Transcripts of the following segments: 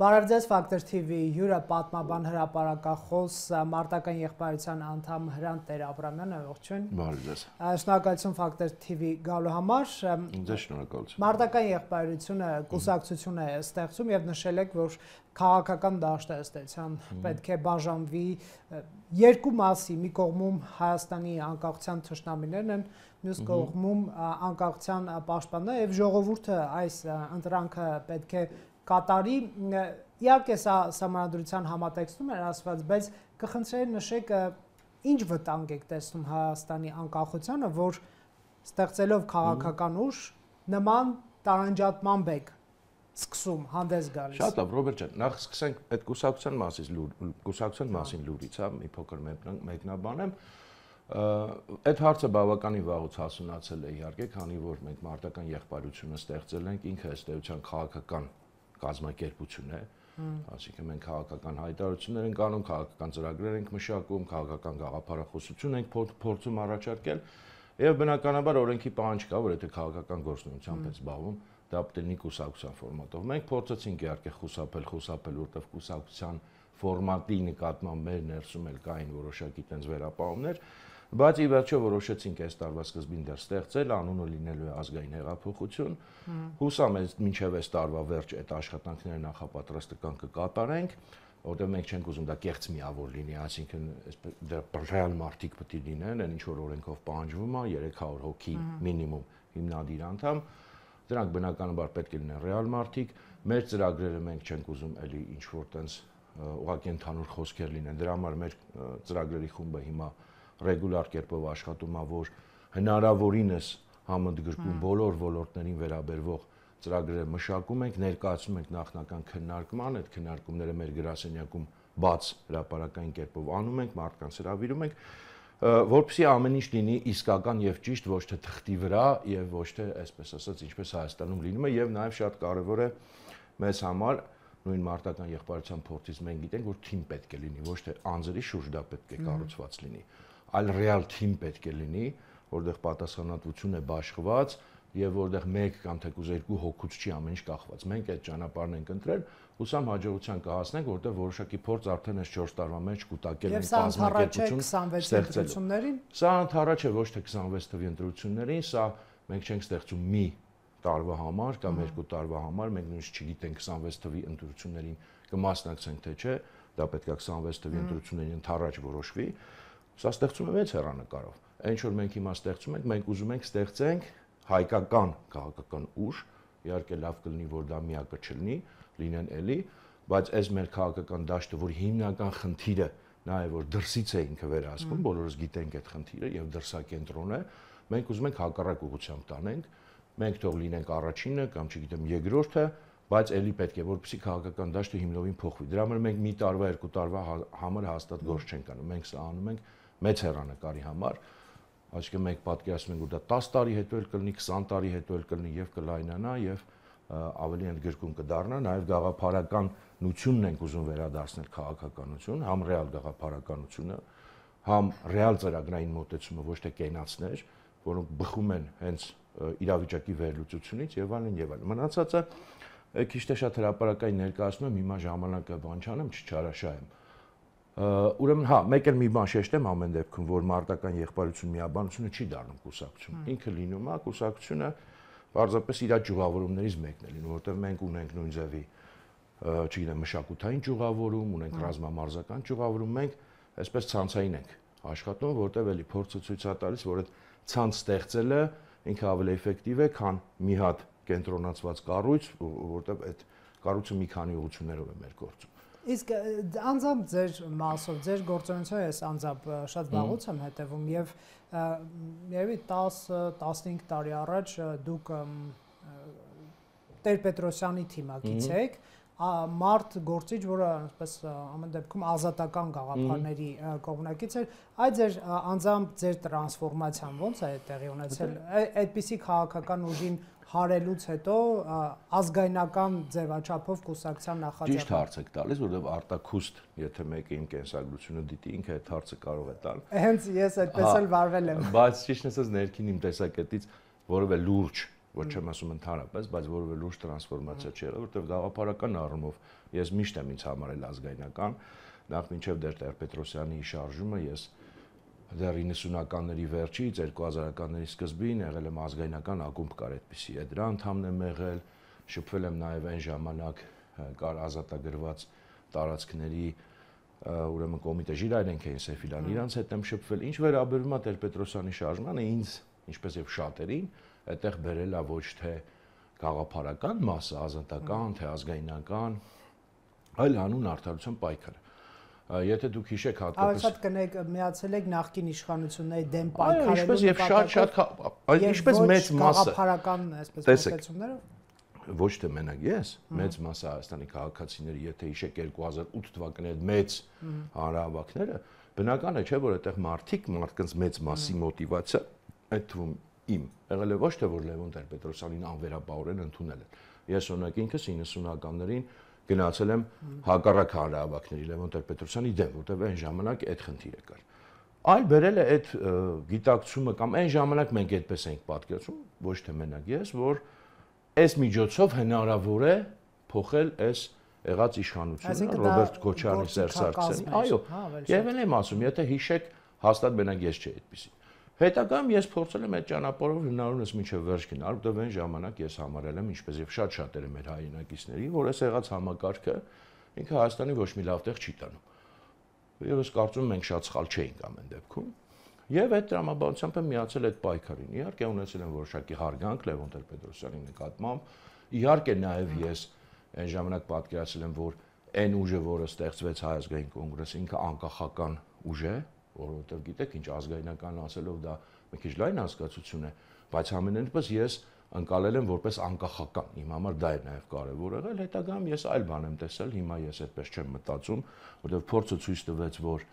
Բարև ձեզ, Factor TV հյուրը պատմաբան հրապարակախոս մարտական եղբայրության անդամ Հրանտ Տեր-Աբրամյանը, ողջույն։ Բարև ձեզ։ Շնորհակալություն Factor TV գալու համար։ Ձեզ շնորհակալություն։ Մարտական եղբայրությունը կուսակցություն է ստեղծում եւ նշել եք, որ քաղաքական դաշտը ըստեյության պետք է բաժանվի երկու մասի, մի կողմում Հայաստանի անկախության թշնամիներն են, մյուս կողմում անկախության պաշտպանները եւ ժողովուրդը այս ընտրանքը պետք է կատարի, իհարկե սա սահմանադրության համատեքստում էր ասված, բայց կխնդրեի նշեք ինչ վտանգ եք տեսնում Հայաստանի անկախությանը, որ ստեղծելով քաղաքական ուժ նման տարանջատմամբ եք սկսում հանդես գալիս։ Շատ լավ, Ռոբերտ ջան, նախ սկսենք այդ կուսակցության մասին լուրից, հա, մի փոքր մեկնաբանեմ։ Այդ հարցը բավականին վաղուց հասունացել է իհարկե, քանի որ մենք մարտական եղբայրությունը ստեղծել ենք, ինքը ըստ էության քաղաքական կազմակերպություն է, այսինքն մենք քաղաքական հայտարարություններ ենք անում, քաղաքական ծրագրեր ենք մշակում, քաղաքական գաղափարախոսություն ենք փորձում առաջարկել եւ բնականաբար օրենքի պահանջ կա, որ եթե քաղաքական գործունեությամբ է զբաղվում, դա պետք է լինի կուսակցության ֆորմատով։ Մենք փորձեցինք իհարկե խուսափել, որտեղ կուսակցության ֆորմատի նկատմամբ մեր ներսում էլ կային որոշակի տենց վերապահումներ, բայց ի վերջո որոշեցինք այս տարվա սկզբին դեռ ստեղծել, անունը լինելու է ազգային հեղափոխություն։ Հուսամ ես մինչև այս տարվա վերջ այդ աշխատանքները նախապատրաստական կկատարենք, որտեղ մենք չենք ուզում դա կեղծ միավոր լինի, այսինքն դեռ ռեալ մարդիկ պետք է լինեն, այն ինչ որ օրենքով պահանջվում է, 300 հոգի մինիմում հիմնադիր անդամ, դրանք բնականաբար պետք է լինեն ռեալ մարդիկ, մեր ծրագրերը մենք չենք ուզում էլի ինչ որ տենց ուղղակի ընդհանուր խոսքեր լինեն, դրա համար մեր ծրագրերի խումբը հիմա ռեգուլար կերպով աշխատում է, որ հնարավորինս համընդգրկում բոլոր ոլորտներին վերաբերվող ծրագրերը մշակում ենք, ներկայացնում ենք նախնական քննարկման, այդ քննարկումները մեր գրասենյակում բաց հրապարակային կերպով անում ենք, մարդկանց հրավիրում ենք, որպեսզի ամեն ինչ լինի իսկական եւ ճիշտ, ոչ թե թղթի վրա եւ ոչ թե, այսպես ասած, ինչպես Հայաստանում լինում է, եւ նաեւ շատ կարեւոր է մեզ համար նույն մարտական եղբայրության փորձից մենք գիտենք, որ թիմ պետք է լինի, ոչ թե անձերի շուրջ դա պետք է կառուցված լինի, այլ ռեալ թիմ պետք է լինի, որտեղ պատասխանատվություն է բաշխված եւ որտեղ մեկ կամ թեկուզ երկու հոգուց չի ամեն ինչ կախված։ Մենք այդ ճանապարհն ենք ընտրել, հուսամ հաջողության կհասնենք, որտեղ որոշակի փորձ արդեն այս 4 տարվա մեջ կուտակել ենք կազմակերպություն ստեղծել։ Սա ընդառաջ է ոչ թե 26 թվի ընտրություններին, սա մենք չենք ստեղծում մի տարվա համար կամ 2 տարվա համար, մենք նույնիսկ չգիտենք 26 թվի ընտրություններին կմասնակցենք թե չէ, դա պետք է 26 թվի ընտրություններին ընդառաջ որոշվի։ Սա ստեղծում է մեծ հեռանկարով։ Այն ինչ որ մենք հիմա ստեղծում ենք, մենք ուզում ենք ստեղծենք հայկական քաղաքական ուժ, իհարկե լավ կլինի, որ դա միակը չլինի, լինեն էլի, բայց այս մեր քաղաքական դաշտը, որ հիմնական խնդիրը նա է, որ դրսից է ինքը վերահսկում, բոլորս գիտենք այդ խնդիրը եւ դրսակենտրոն է, մենք ուզում ենք հակառակ ուղղությամբ տանենք, մենք թող լինենք առաջինը կամ չգիտեմ երկրորդը, բայց էլի պետք է որպեսզի քաղաքական դաշտը հիմնովին փոխվի։ Դրա համար մենք մի տարվա, 2 տարվա համար հաստատ գործ չենք անում, մենք սա անում ենք մեծ հեռանկարի համար, այսինքն մենք պատկերացնում ենք, որ դա 10 տարի հետո էլ կլինի, 20 տարի հետո էլ կլինի եւ կլայնանա եւ ավելի ընդգրկուն կդառնա, նաեւ գաղափարականությունն ենք ուզում վերադարձնել քաղաքականություն, համ ռեալ գաղափարականությունը, համ ռեալ ծրագրային մոտեցումը, ոչ թե կենացներ, որոնք բխում են հենց իրավիճակի վերլուծությունից եւ այլն եւ այլն։ Մնացածը քիչ թե շատ հրապարակային ներկայացնում եմ, հիմա ժամանակը բան չանեմ, չչարաշահեմ։ Ուրեմն հա, մեկ էլ մի բան շեշտեմ ամեն դեպքում, որ մարտական եղբայրություն միաբանությունը չի դառնում կուսակցություն։ Ինքը լինում է կուսակցությունը պարզապես իր ճյուղավորումներից մեկն է լինում, որտեղ մենք ունենք նույն ձևի, չգիտեմ, մշակութային ճյուղավորում, ունենք ռազմամարզական ճյուղավորում, մենք այսպես ցանցային ենք աշխատում, որտեղ էլի փորձը ցույց է տալիս, որ այդ ցանց ստեղծելը ինքը ավելի էֆեկտիվ է, քան մի հատ կենտրոնացված կառույց, որտեղ այդ կառույցը մի քանի ուղղություններով է մեր գործում։ Իսկ անձամբ ձեր մասով, ձեր գործունեությունը ես անձամբ շատ վաղուց եմ հետևում եւ երևի 10-15 տարի առաջ դուք Տեր-Պետրոսյանի թիմակից եք, մարդ գործիչ, որը այսպես ամեն դեպքում ազատական գաղափարների կողմնակից էր, այդ ձեր անձամբ ձեր տրանսֆորմացիան ո՞նց է տեղի ունեցել, այդպիսի քաղաքական ուժին հարելուց հետո ազգայնական ձևաչափով կուսակցության նախաձեռնություն։ Ճիշտ հարց եք տալիս, որովհետև արտաքուստ, եթե մեկը իմ կենսագրությունը դիտի, ինքը այդ հարցը կարող է տալ։ Հենց ես այդպես էլ վարվել եմ։ Բայց ճիշտն ասած ներքին իմ տեսակետից որևէ լուրջ ոչ չեմ ասում ընդհանրապես, բայց որևէ լուրջ տրանսֆորմացիա չի եղել, որովհետև գաղափարական առումով ես միշտ եմ ինձ համարել ազգայնական, նախ մինչև դեռ Տեր-Պետրոսյանի շարժումը ես դեռ 90-ականների վերջից 2000-ականների սկզբին եղել եմ ազգայնական ակումբ կար այդպիսի, դրա անդամն եմ եղել, շփվել եմ նաև այն ժամանակ կար ազատագրված տարածքների ուրեմն կոմիտե Ժիրայրենք էին Սեֆիլան, իրանց հետ եմ շփվել, ինչ վերաբերում է Տեր-Պետրոսյանի շարժմանը, ինձ, ինչպես եւ շատերին, այդտեղ բերել է ոչ թե գաղափարական մասը, ազատական, թե ազգայնական, այլ անուն արդարության պայքարը։ Եթե դուք հիշեք հատկապես Շատ կնեք միացել եք նախկին իշխանությունների դեմ պայքարելու ինչպես եւ շատ ինչպես մեծ մասը գաղափարական այսպես մոտեցումներով ոչ թե մենակ ես, մեծ մասը Հայաստանի քաղաքացիների, եթե հիշեք 2008 թվականի այդ մեծ հանրահավաքները, բնական է, չէ՞ որ այդտեղ մարդկանց մեծ մասի մոտիվացիա, այդ թվում իմ, եղել է ոչ թե որ Լևոն Տեր-Պետրոսյանին անվերապահորեն ընդունել են։ Ես օրինակ ինքս 90-ականներին գնացել եմ հակառակ հանրահավաքների Լևոն Տեր-Պետրոսյանի դեմ, որտեղ այն ժամանակ այդ խնդիրը կար։ Այլ բերել է այդ գիտակցումը կամ այն ժամանակ մենք այդպես էինք պատկերացնում, ոչ թե մենակ ես, որ այս միջոցով հնարավոր է փոխել այս եղած իշխանությունը Ռոբերտ Քոչարյանի, Սերժ Սարգսյանի, այո, եւ եմ ասում, եթե հիշեք, հաստատ մենակ ես չէի այդպեսի։ Հետագայում ես փորձել եմ այդ ճանապարհով հնարավորինս մինչև վերջ գնալ, որտեղ այն ժամանակ ես համարել եմ, ինչպես եւ շատ շատերը մեր հայրենակիցների, որ այս եղած համակարգը ինքը Հայաստանի ոչ մի լավ տեղ չի տանում։ Եվ ես կարծում եմ մենք շատ սխալ չէինք ամեն դեպքում։ Եվ այդ տրամաբանությամբ եմ միացել այդ պայքարին։ Իհարկե ունեցել եմ որոշակի հարգանք Լևոն Տեր-Պետրոսյանի նկատմամբ։ Իհարկե նաև ես այն ժամանակ պատկերացրել եմ, որ այն ուժը, որը ստեղծվեց Հայ ազգային կոնգրեսը, ինքը անկախական ուժ է, որովհետև գիտեք, ինչ ազգայնական ասելով դա մի քիչ լայն հասկացություն է, բայց ամենևս ես ընկալել եմ որպես անկախական։ Իմ համար դա է նաև կարևոր եղել, հետագայում ես այլ բան եմ տեսել, հիմա ես այդպես չեմ մտածում, որովհետև փորձը ցույց տվեց, որ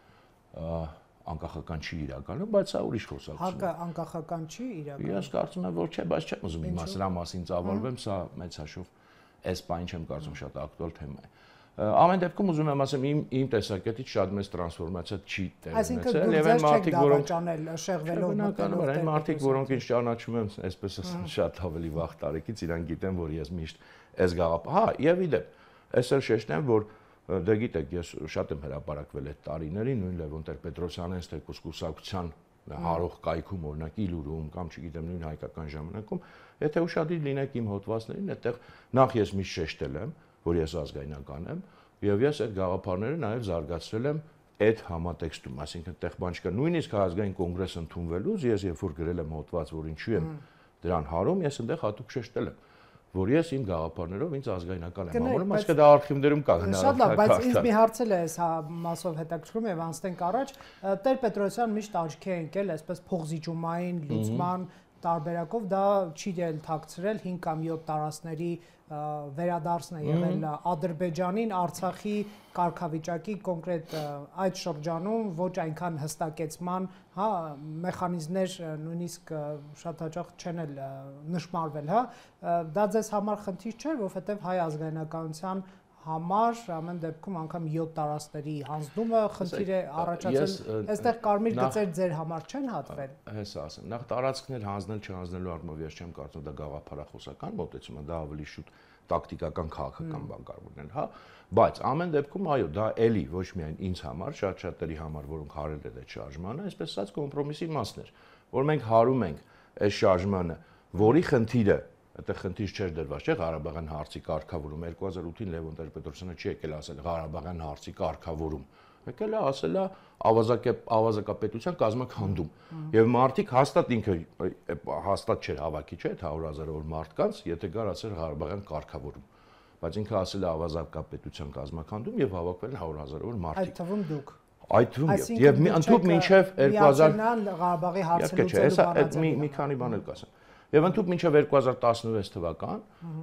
անկախական չի իրականում, բայց սա ուրիշ խոսակցություն է։ Հակը անկախական չի իրականում։ Ես կարծում եմ, որ չէ, բայց չեմ ուզում հիմա սրա մասին ծավալվեմ, սա մեծ հաշվով այս բան չեմ կարծում շատ ակտուալ թեմա է։ Ամեն դեպքում ուզում եմ ասեմ, իմ տեսակետից շատ մեծ տրանսֆորմացիա չի տեղ ունեցել, եւ այն մարդիկ, որոնք շեղվելով մտնում են, մարդիկ, որոնք ինձ ճանաչում են, այսպես ասեմ, շատ ավելի վաղ տարեկից, իրանք գիտեն, որ ես միշտ այս գաղափարը, հա, եւ իդեպ, ես էլ շեշտեմ, որ դե գիտեք, ես շատ եմ հրապարակվել այդ տարիներին, նույն Լևոն Տեր-Պետրոսյանից թե կուսակցության հարող կայքում, օրինակ Իլուրում կամ չգիտեմ նույն հայկական ժամանակում, եթե ուշադիր լինեք իմ հոդվածներին, այդտեղ նախ ես միշտ շեշտել եմ, որ ես ազգայնական եմ, եւ ես այդ գաղափարները նաեւ զարգացրել եմ այդ համատեքստում, այսինքն այդտեղ բան չկա, նույնիսկ ազգային կոնգրես ընդունվելուց ես երբ որ գրել եմ հոդված, որ ինչու եմ դրան հարում, ես այնտեղ հատուկ շեշտել եմ, որ ես իմ գաղափարներով ինձ ազգայնական եմ համարում, այսինքն դա արխիվներում կա հնարավոր։ Շատ լավ, բայց ինձ մի հարց էլ է այս մասով հետաքրքրում եւ անցնենք առաջ, Տեր-Պետրոսյան միշտ աչքի է ընկել այսպես փողզիջումային լուծման տարբերակով, դա չի դել թաքցրել 5 կամ 7 տարածքների վերադարձն է եղել Ադրբեջանին, Արցախի կարգավիճակի կոնկրետ այդ շրջանում ոչ այնքան հստակեցման, հա, մեխանիզմներ նույնիսկ շատ հաճախ չեն էլ նշмарվել, հա, դա ձեզ համար խնդիր չէ, որովհետև հայ ազգայնականության համար ամեն դեպքում անգամ 7 տարածքների հանձնումը խնդիր է առաջացել, այստեղ կարմիր գծեր ձեր համար չեն հատվել։ Հեսա ասեմ, նախ տարածքներ հանձնել չհանձնելու առումով ես չեմ կարծում դա գաղափարախոսական մոտեցում է, դա ավելի շուտ տակտիկական քաղաքական բան կարող լինել, հա, բայց ամեն դեպքում այո, դա էլի ոչ միայն ինձ համար, շատ-շատերի համար, որոնք հարել են այդ շարժմանը, այսպես ասած կոմպրոմիսի մասն էր, որ մենք հարում ենք այս շարժմանը, որի խնդիրը այդտեղ խնդիր չէր դրված, չէ՞, Ղարաբաղյան հարցի կարգավորում 2008-ին Լևոն Տեր-Պետրոսյանը չի եկել ասել Ղարաբաղյան հարցի կարգավորում, եկել է ասել ավազակապետության կազմաքանդում, եւ մարդիկ հաստատ ինքը հաստատ չէր հավաքի, չէ՞, 100,000-ավոր մարդկանց, եթե գար ասել Ղարաբաղյան կարգավորում, բայց ինքը ասել է ավազակապետության կազմաքանդում եւ հավաքվել են 100,000-ավոր մարդիկ։ Այդ թվում դուք։ Այդ թվում եւ ընդհանուր մինչեւ 2000 Ղարաբաղի հարցը լուծելու բանաձև մի քանի բան էլ կասեմ։ Եվ ընդհանուր մինչև 2016 թվական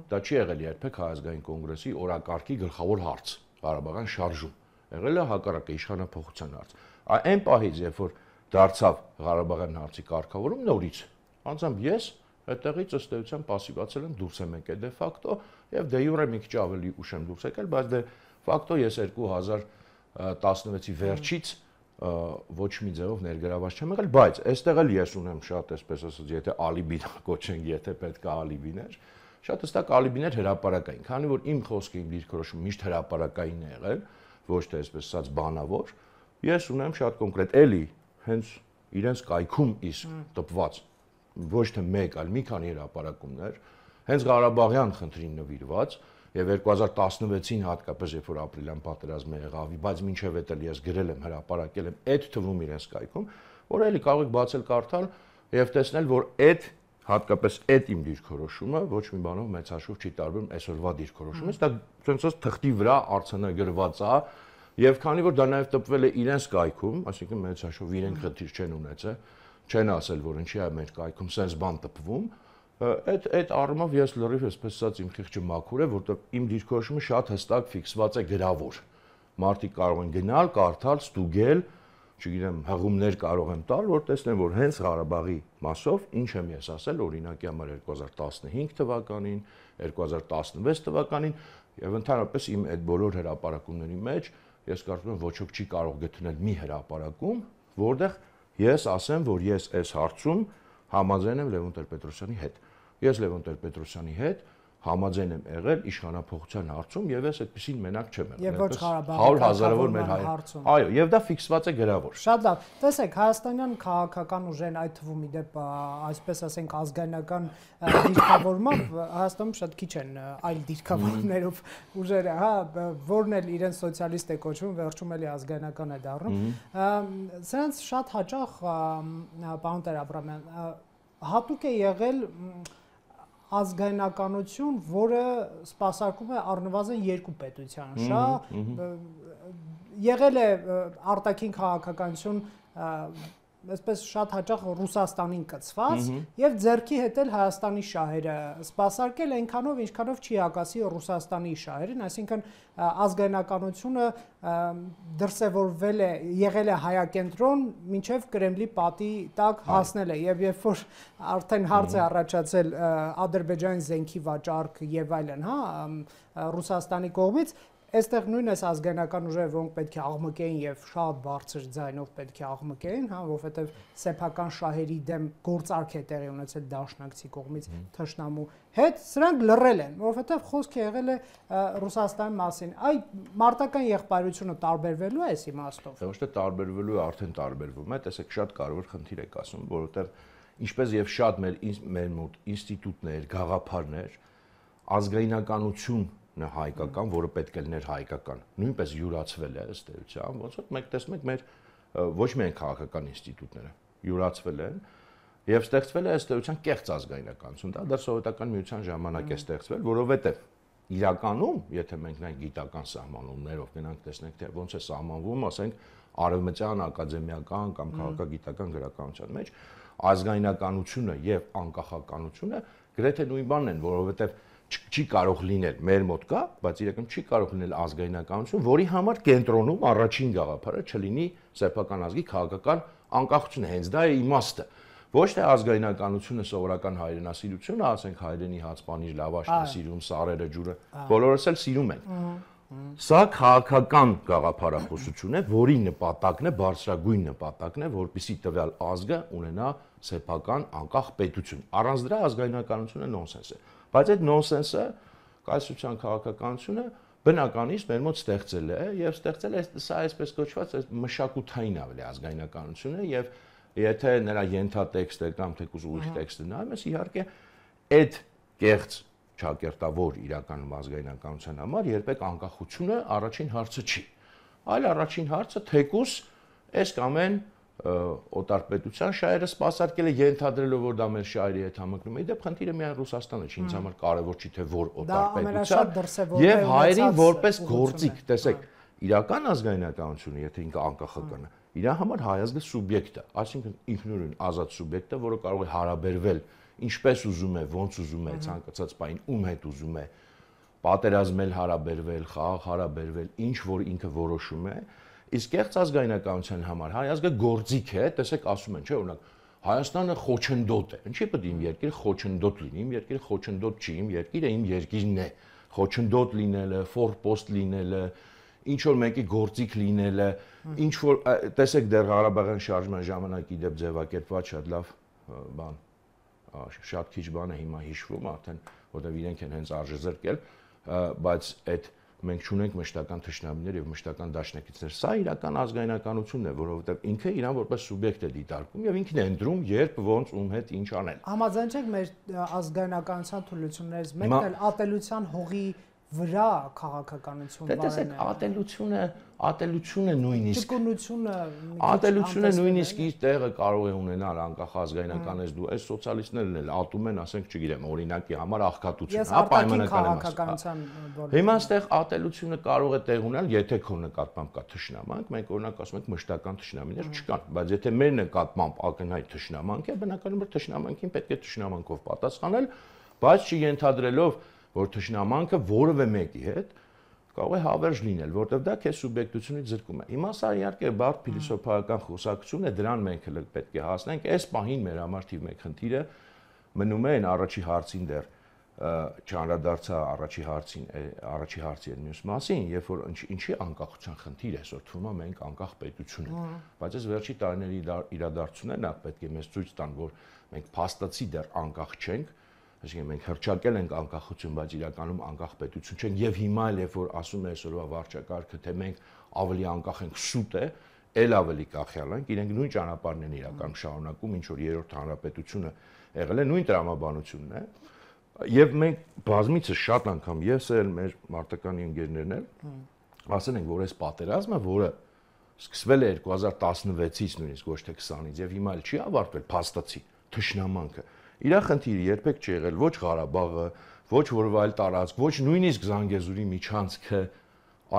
դա չի եղել երբեք Հայ ազգային կոնգրեսի օրակարգի գլխավոր հարց Ղարաբաղյան շարժում, եղել է հակառակը իշխանափոխության հարց։ Այն պահից, երբ որ դարձավ Ղարաբաղյան հարցի կարգավորում նորից, անձամբ ես այդտեղից ըստ էության пассивացել եմ, դուրս եմ եկել դե ֆակտո եւ դե յուրե մի քիչ ավելի ուշ եմ դուրս եկել, բայց դե ֆակտո ես 2016-ի վերջից ոչ մի ձևով ներգրաված չեմ եղել, բայց այստեղ էլ ես ունեմ շատ, այսպես ասած, եթե ալիբի կոչենք, եթե պետք է ալիբիներ, շատ հստակ ալիբիներ հրապարակային, քանի որ իմ խոսքը, իմ դիրքորոշումը միշտ հրապարակային է եղել, ոչ թե այսպես ասած բանավոր, ես ունեմ շատ կոնկրետ, էլի հենց իրենց կայքում իսկ տպված, ոչ թե մեկ, այլ մի քանի հրապարակումներ, հենց Ղարաբաղյան խնդրին նվիրված, եւ 2016-ին հատկապես երբ որ ապրիլյան պատերազմը եղավ, բայց մինչեւ էդ էլ ես գրել եմ, հրապարակել եմ այդ թվում իրենց կայքում, որ էլի կարող եք բացել կարդալ եւ տեսնել, որ այդ հատկապես այդ իմ դիրքորոշումը ոչ մի բանով մեծ հաշվով չի տարբերում այսօրվա դիրքորոշումից, դա ցույց թղթի վրա արձանագրված է եւ քանի որ դա նաեւ տպվել է իրենց կայքում, այսինքն մեծ հաշվով իրենք խնդիր չեն ունեցել, չեն ասել, որ ինչի է մեր կայքում sense բան տպվում, այդ առումով ես լրիվ այսպես ասած իմ խիղճը մաքուր է, որտեղ իմ դիրքորոշումը շատ հստակ ֆիքսված է գրավոր։ Մարդիկ կարող են գնալ, կարդալ, ստուգել, չգիտեմ, հղումներ կարող եմ տալ, որ տեսնեն, որ հենց Ղարաբաղի մասով ինչ եմ ես ասել, օրինակի համար 2015 թվականին, 2016 թվականին եւ ընդհանրապես իմ այդ բոլոր հրապարակումների մեջ ես կարծում եմ ոչ ոք չի կարող գտնել մի հրապարակում, որտեղ ես ասեմ, որ ես այս հարցում համաձայն եմ Լևոն Տեր-Պետրոսյանի հետ։ Ես Լևոն Տեր-Պետրոսյանի հետ համաձայն եմ եղել իշխանափոխության հարցում եւ ես այդպեսին մենակ չեմ եղել։ Եվ ոչ Ղարաբաղի 100 հազարավոր մեր հարցում։ Այո, եւ դա ֆիքսված է գրավոր։ Շատ լավ։ Տեսեք, հայաստանյան քաղաքական ուժերն այդ թվում իդեպ, այսպես ասենք, ազգայնական դիրքավորմամբ Հայաստանում շատ քիչ են այլ դիրքավորումներով ուժերը, հա, որն էլ իրեն սոցիալիստ է կոչվում, վերջում էլի ազգայնական է դառնում։ Սրանց շատ հաճախ, պարոն Տեր-Աբրամյան, հատուկ է եղել ազգայնականություն, որը սպասարկում է առնվազն երկու պետության, շա եղել է արտաքին քաղաքականություն, այսպես շատ հաճախ Ռուսաստանին կցված եւ ձեռքի հետ էլ Հայաստանի շահերը սպասարկել այնքանով, ինչքանով չի հակասի Ռուսաստանի շահերին, այսինքն ազգայնականությունը դրսևորվել է, եղել է հայակենտրոն, մինչև Կրեմլի պատի տակ հասնել է եւ երբ որ արդեն հարց է առաջացել Ադրբեջանի զենքի վաճառք եւ այլն, հա, Ռուսաստանի կողմից այստեղ նույն այս ազգայնական ուժերը, որոնք պետք է աղմկեին եւ շատ բարձր ձայնով պետք է աղմկեին, հա, որովհետեւ սեփական շահերի դեմ գործարք է տեղի ունեցել դաշնակցի կողմից թշնամու հետ, սրանք լռել են, որովհետեւ խոսքը եղել է Ռուսաստանի մասին։ Այ մարտական եղբայրությունը տարբերվելու է այս իմաստով։ Ոչ թե տարբերվելու է, արդեն տարբերվում է, տեսեք, շատ կարևոր խնդիր եք ասում, որովհետեւ ինչպես եւ շատ մեր մոտ ինստիտուտներ, գաղափարներ, ազգայնականություն հայկական, որը պետք է լիներ հայկական, նույնպես յուրացվել է ըստ էության, ոնց որ մենք տեսնում ենք մեր ոչ միայն քաղաքական ինստիտուտները յուրացվել են եւ ստեղծվել է ըստ էության կեղծ ազգայնականություն, դա դեռ սովետական միության ժամանակ է ստեղծվել, որովհետեւ իրականում, եթե մենք նայենք գիտական սահմանումներով, գնանք տեսնենք թե ոնց է սահմանվում, ասենք արևմտյան ակադեմիական կամ քաղաքագիտական գրականության մեջ, ազգայնականությունը եւ անկախականությունը գրեթե նույն բանն են, որովհետեւ չի կարող լինել մեր մոտ կա, բայց իրականում չի կարող լինել ազգայնականություն, որի համար կենտրոնում առաջին գաղափարը չլինի սեփական ազգի քաղաքական անկախությունը, հենց դա է իմաստը։ Ոչ թե ազգայնականությունը սովորական հայրենասիրությունը, ասենք հայրենի հացպանիր լավաշն է սիրում, սարերը, ջուրը, բոլորս էլ սիրում են։ Սա քաղաքական գաղափարախոսություն է, որի նպատակն է, բարձրագույն նպատակն է, որպեսզի տվյալ ազգը ունենա սեփական անկախ պետություն։ Առանց դրա ազգայնականությունը նոնսենս է։ Բայց այդ նոնսենսը կայսրության քաղաքականությունը բնականից մեր մոտ ստեղծել է եւ ստեղծել է սա այսպես կոչված մշակութային ավելի ազգայնականությունը եւ եթե նրա ենթատեքստը կամ թեկուզ ուրիշ տեքստը նայում ես իհարկե այդ կեղծ ճակերտավոր իրականում ազգայնականության համար երբեք անկախությունը առաջին հարցը չի, այլ առաջին հարցը թեկուզ այս կամ այն օտարպետության շահերը սպասարկել է ենթադրելով որ դա մեր շահերի հետ համընկնում է, իդեպ խնդիրը միայն Ռուսաստանը չի, ինձ համար կարևոր չի թե որ օտարպետության եւ հայերին որպես գործիք, տեսեք, իրական ազգայնականությունը, եթե ինքը անկախական է, իր համար հայ ազգը սուբյեկտ է, այսինքն ինքնուրույն ազատ սուբյեկտ է, որը կարող է հարաբերվել ինչպես ուզում է, ոնց ուզում է, ցանկացած բան ում հետ ուզում է, պատերազմել, հարաբերվել, խաղ հարաբերվել, ինչ որ ինքը որոշում է, իսկ կեղծ ազգայնականության համար հայ ազգը գործիք է, տեսեք ասում են, չէ՞, օրինակ Հայաստանը խոչընդոտ է։ Ինչի՞ պետք է իմ երկիրը խոչընդոտ լինի, իմ երկիրը խոչընդոտ չի, իմ երկիրը իմ երկիրն է։ Խոչընդոտ լինելը, ֆորպոստ լինելը, ինչ որ մեկի գործիք լինելը, ինչ որ տեսեք դեռ Ղարաբաղյան շարժման ժամանակ իդեպ ձևակերպված շատ լավ բան շատ քիչ բան է հիմա հիշվում արդեն որտեղ իրենք են հենց արժեզրկել բայց այդ մենք չունենք մշտական թշնամիներ եւ մշտական դաշնակիցներ սա իրական ազգայնականությունն է որովհետեւ ինքը իրան որպես սուբյեկտ է դիտարկում եւ ինքն է ընտրում երբ ոնց ում հետ ինչ անել Համաձայն չեք մեր ազգայնականության թույլություններից մեկն էլ ատելության հողի վրա քաղաքականություն վարելն է ատելությունը նույնիսկ ատելությունը նույնիսկ իր տեղը կարող է ունենալ անկախ ազգայնական ես դու այս սոցիալիստներն էլ ատում են ասենք չգիտեմ օրինակի համար աղքատություն հա պայմանական հիմա այստեղ ատելությունը կարող է տեղ ունենալ եթե քո նկատմամբ կա թշնամանք մենք օրինակ ասում ենք մշտական թշնամիներ չկան բայց եթե մեր նկատմամբ ակնհայտ թշնամանք է բնականաբար թշնամանքին պետք է թշնամանքով պատասխանել բայց չենթադրելով որ թշնամանքը որևէ մեկի հետ կարող է հավերժ լինել, որտեղ դա քեզ սուբյեկտությունից զրկում է։ Հիմա սա իհարկե բարդ փիլիսոփայական խոսակցություն է, դրան մենք էլ պետք է հասնենք։ Այս պահին մեր համար թիվ 1 խնդիրը մնում է այն առաջի հարցին դեռ չանդրադարձա առաջի հարցի այն մյուս մասին, երբ որ ինչի անկախության խնդիր է, այսօր թվում է մենք անկախ պետություն ենք։ Բայց այս վերջի տարիների իրադարձություններն պետք է մեզ ցույց տան, որ մենք փաստացի դեռ անկախ չենք, այսինքն մենք հռչակել ենք անկախություն, բայց իրականում անկախ պետություն չենք եւ հիմա էլ երբ որ ասում է այսօրվա վարչակարգը, թե մենք ավելի անկախ ենք, սուտ է, ել ավելի կախյալ ենք, իրենք նույն ճանապարհն են իրականում շարունակում, ինչ որ երրորդ հանրապետությունը եղել է նույն տրամաբանությունն է։ Եվ մենք բազմիցս շատ անգամ ես էլ մեր մարտականի ընկերներն էլ ասել ենք, որ այս պատերազմը, որը սկսվել է 2016-ից նույնիսկ ոչ թե 20-ից եւ հիմա էլ չի ավարտվել փաստացի թշնամանքը իր խնդիրը երբեք չի եղել ոչ Ղարաբաղը, ոչ որևէ այլ տարածք, ոչ նույնիսկ Զանգեզուրի միջանցքը,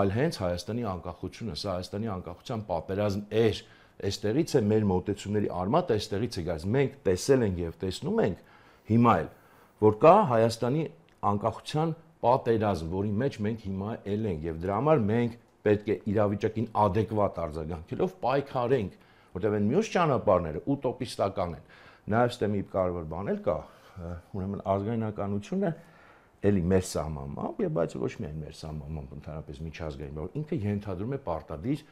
այլ հենց Հայաստանի անկախությունը, սա Հայաստանի անկախության պատերազմ էր, այստեղից է մեր մոտեցումների արմատը, այստեղից է գալիս։ Մենք տեսել ենք եւ տեսնում ենք հիմա էլ, որ կա Հայաստանի անկախության պատերազմ, որի մեջ մենք հիմա էլ ենք եւ դրա համար մենք պետք է իրավիճակին adekvat արձագանքելով պայքարենք, որտեղ այն մյուս ճանապարհները ուտոպիստական են։ Նաև ստե մի կարևոր բան էլ կա, ուրեմն ազգայնականությունը էլի մեր սահմանմամբ, եւ բայց ոչ միայն մեր սահմանմամբ, ընդհանրապես միջազգային, որ ինքը ենթադրում է պարտադիր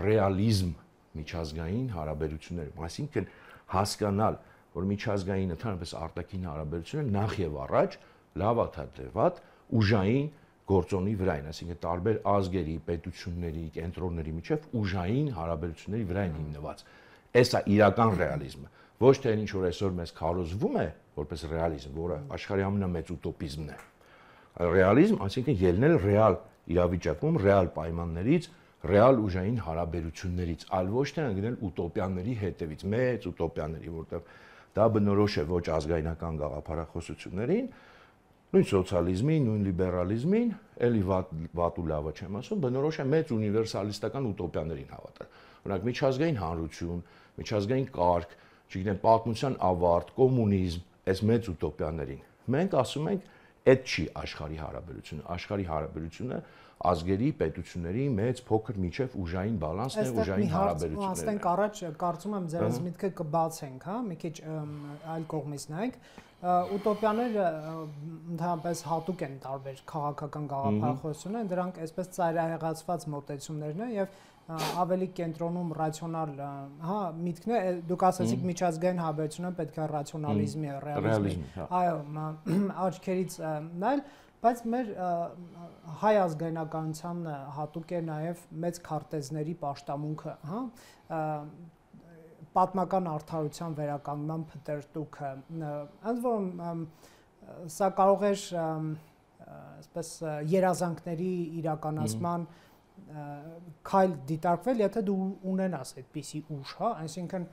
ռեալիզմ միջազգային հարաբերություններում, այսինքն հասկանալ, որ միջազգային ընդհանրապես արտաքին հարաբերությունները նախ եւ առաջ լավաթատեված ուժային գործոնի վրա են, այսինքն տարբեր ազգերի, պետությունների, կենտրոնների միջև ուժային հարաբերությունների վրա են հիմնված։ Էսա իրական ռեալիզմը ոչ թե ինչ որ այսօր մեզ քարոզվում է որպես ռեալիզմ, որը աշխարհի ամենամեծ ուտոպիզմն է։ Ռեալիզմ, այսինքն ելնել ռեալ իրավիճակում, ռեալ պայմաններից, ռեալ ուժային հարաբերություններից, այլ ոչ թե ընկնել ուտոպիաների հետևից, մեծ ուտոպիաների, որտեղ դա բնորոշ է ոչ ազգայնական գաղափարախոսություններին, նույն սոցիալիզմին, նույն լիբերալիզմին, էլի վատ ու լավը չեմ ասում, բնորոշ է մեծ ունիվերսալիստական ուտոպիաներին հավատալ։ Օրինակ միջազգային հանրություն, միջազգային կարգ, չգիտեմ, պատմության ավարտ, կոմունիզմ, այս մեծ ուտոպիաներին։ Մենք ասում ենք, այդ չի աշխարհի հարաբերությունը։ Աշխարհի հարաբերությունը ազգերի, պետությունների մեծ փոքր միջև ուժային բալանսն է, ուժային հարաբերությունները։ Այստեղ առաջ կարծում եմ ձեզ միտքը կբացենք, հա, մի քիչ այլ կողմից նայենք։ Ուտոպիաները ընդհանրապես հատուկ են տարբեր քաղաքական գաղափարախոսություններ, դրանք այսպես ծայրահեղացված մոտեցումներն են եւ ավելի կենտրոնում ռացիոնալ, հա, միտքն է, դուք ասացիք միջազգային հարաբերությունը պետք է ռացիոնալիզմի, ռեալիզմի, այո, աչքերից նայել, բայց մեր հայ ազգայնականության հատուկ է նաև մեծ քարտեզների պաշտամունքը, հա, պատմական արդարության վերականգնման փնտրտուքը, ընդ որում սա կարող է այսպես երազանքների իրականացման քայլ դիտարկվել, եթե դու ունենաս այդպիսի ուժ, հա, այսինքն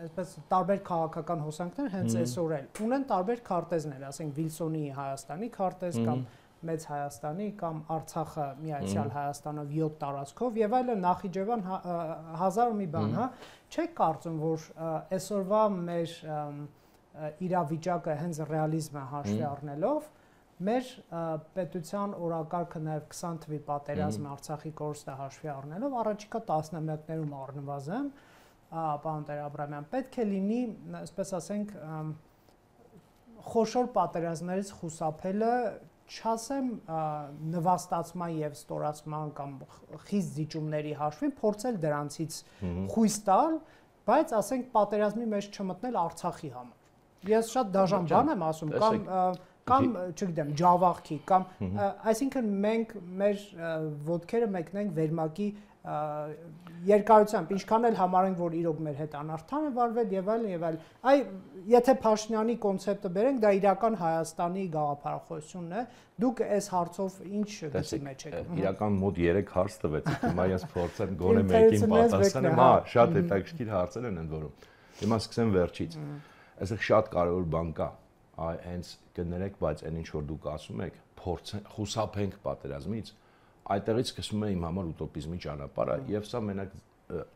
այսպես տարբեր քաղաքական հոսանքներ հենց այսօր էլ ունեն տարբեր քարտեզներ, ասենք Վիլսոնի Հայաստանի քարտեզ կամ Մեծ Հայաստանի կամ Արցախը միացյալ Հայաստանով 7 տարածքով եւ այլն Նախիջևան 1000 ու մի բան, հա, չեք կարծում, որ այսօրվա մեր իրավիճակը հենց ռեալիզմը հաշվի առնելով մեր պետության օրակարգը նաև 20 թվի պատերազմը Արցախի կորուստը հաշվի առնելով առաջիկա տասնամյակներում առնվազն պարոն Տեր-Աբրահամյան պետք է լինի, այսպես ասենք, խոշոր պատերազմներից խուսափելը չասեմ նվաստացման եւ ստորացման կամ խիստ զիջումների հաշվին փորձել դրանցից խույս տալ, բայց ասենք պատերազմի մեջ չմտնել Արցախի համար։ Ես շատ դաժան բան եմ ասում, կամ չգիտեմ, Ջավախքի կամ այսինքն մենք մեր ոտքերը մեկնենք վերմակի երկարությամբ, ինչքան էլ համարենք, որ իրոք մեր հետ անարդար է վարվել եւ այլն եւ այլն։ Այ եթե Փաշինյանի կոնցեպտը բերենք, դա իրական Հայաստանի գաղափարախոսությունն է։ Դուք այս հարցով ինչ գծի մեջ եք։ Իրական մոտ 3 հարց տվեցիք, հիմա ես փորձեմ գոնե մեկին պատասխանեմ, հա, շատ հետաքրքիր հարցեր են ընդ որում։ Հիմա սկսեմ վերջից։ Այսինքն շատ կարևոր բան կա, հենց կներեք, բայց այն ինչ որ դուք ասում եք, խուսափենք պատերազմից, այդտեղից սկսվում է իմ համար ուտոպիզմի ճանապարհը եւ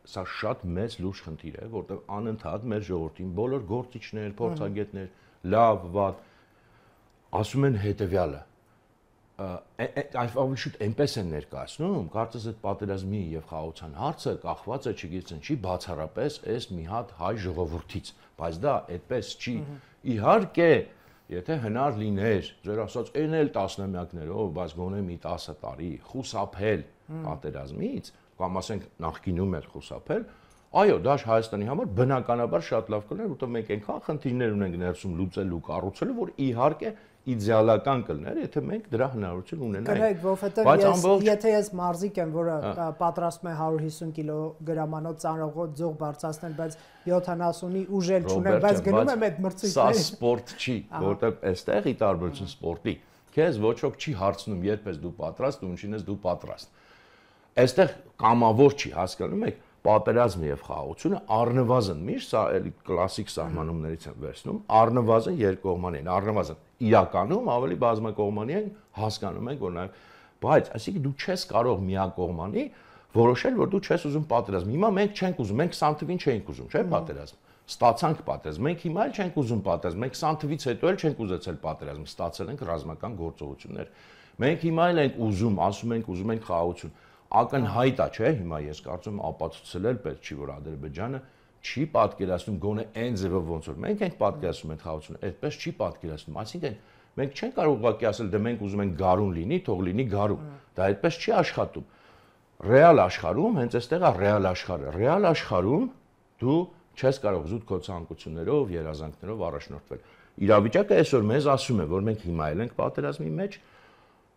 սա շատ մեծ լուրջ խնդիր է, որտեղ անընդհատ մեր ժողովրդին բոլոր գործիչներ, փորձագետներ, լավ, վատ ասում են հետեւյալը։ Այս շուտ այնպես են ներկայացնում, կարծես այդ պատերազմի եւ խաղաղության հարցը կախված է չգիտեմ չի բացառապես այս մի հատ հայ ժողովրդից, բայց դա այդպես չի։ Իհարկե, եթե հնար լիներ, ձեր ասած այն էլ տասնամյակներով, բայց գոնե մի 10 տարի խուսափել պատերազմից, կամ ասենք նախկինում էլ խուսափել, այո, դա Հայաստանի համար բնականաբար շատ լավ կլիներ, որտեղ մենք այնքան խնդիրներ ունենք ներսում լուծելու, կառուցելու, որ իհարկե իդեալական կլներ, եթե մենք դրա հնարավորություն ունենայինք։ Կներեք, որովհետև եթե ես մարզիկ եմ, որը պատրաստում է 150 կիլոգրամանոց ծանրագործող բարձրացնել, բայց 70-ի ուժ էլ չունեմ, բայց գնում եմ այդ մրցույթներին։ Սա սպորտ չի, որովհետև այստեղ ի տարբերություն սպորտի, քեզ ոչ ոք չի հարցնում, երբ ես դու պատրաստ ու ինչին ես դու պատրաստ։ Այստեղ կամավոր չի, հասկանում եք, պատերազմը եւ խաղաղությունը առնվազն միշտ սա էլի կլասիկ սահմանումներից են վերցնում, առնվազն երկկողմանի են, առնվազն իրականում ավելի բազմակողմանի են, հասկանում ենք, որ նաեւ, բայց այսինքն դու չես կարող միակողմանի որոշել, որ դու չես ուզում պատերազմ։ Հիմա մենք չենք ուզում, մենք 20 թվին չենք ուզում, չէ՞ պատերազմ։ Ստացանք պատերազմ։ Մենք հիմա էլ չենք ուզում պատերազմ, մենք 20 թվից հետո էլ չենք ուզեցել պատերազմ, ստացել ենք ռազմական գործողություններ։ Մենք հիմա էլ ենք ուզում, ասում ենք, ուզում ենք խաղաղություն։ Ակնհայտ է, չէ՞, հիմա ես կարծում եմ ապացուցել էլ պետք չի, որ Ադրբեջանը չի պատկերացնում գոնե այն ձևով ոնց որ մենք ենք պատկերացնում այդ խաղաղությունը, այդպես չի պատկերացնում։ Այսինքն մենք չենք կարող ուղղակի ասել դե մենք ուզում ենք գարուն լինի, թող լինի գարուն։ Դա այդպես չի աշխատում։ Ռեալ աշխարհում հենց այստեղ է ռեալ աշխարհը։ Ռեալ աշխարհում դու չես կարող զուտ քո ցանկություններով, երազանքներով առաջնորդվել։ Իրավիճակը այսօր մեզ ասում է, որ մենք հիմա էլ ենք պատերազմի մեջ,